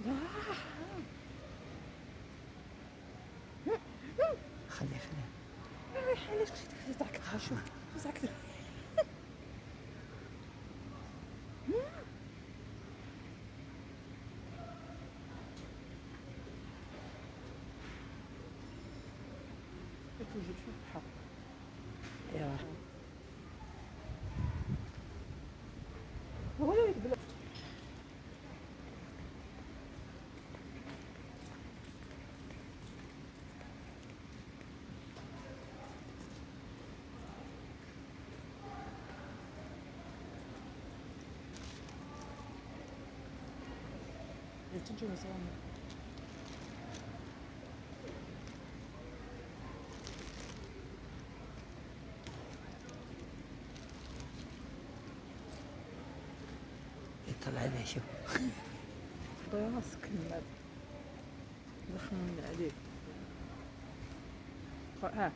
لا خليها. علاش مشيتي زعقتها؟ شوف زعقتها. توجد شوف الحق. ايوا هو لا يقبل. تنجوز يطلع عليه شوف. ضيع راسك الناد دخلنا عليك. ها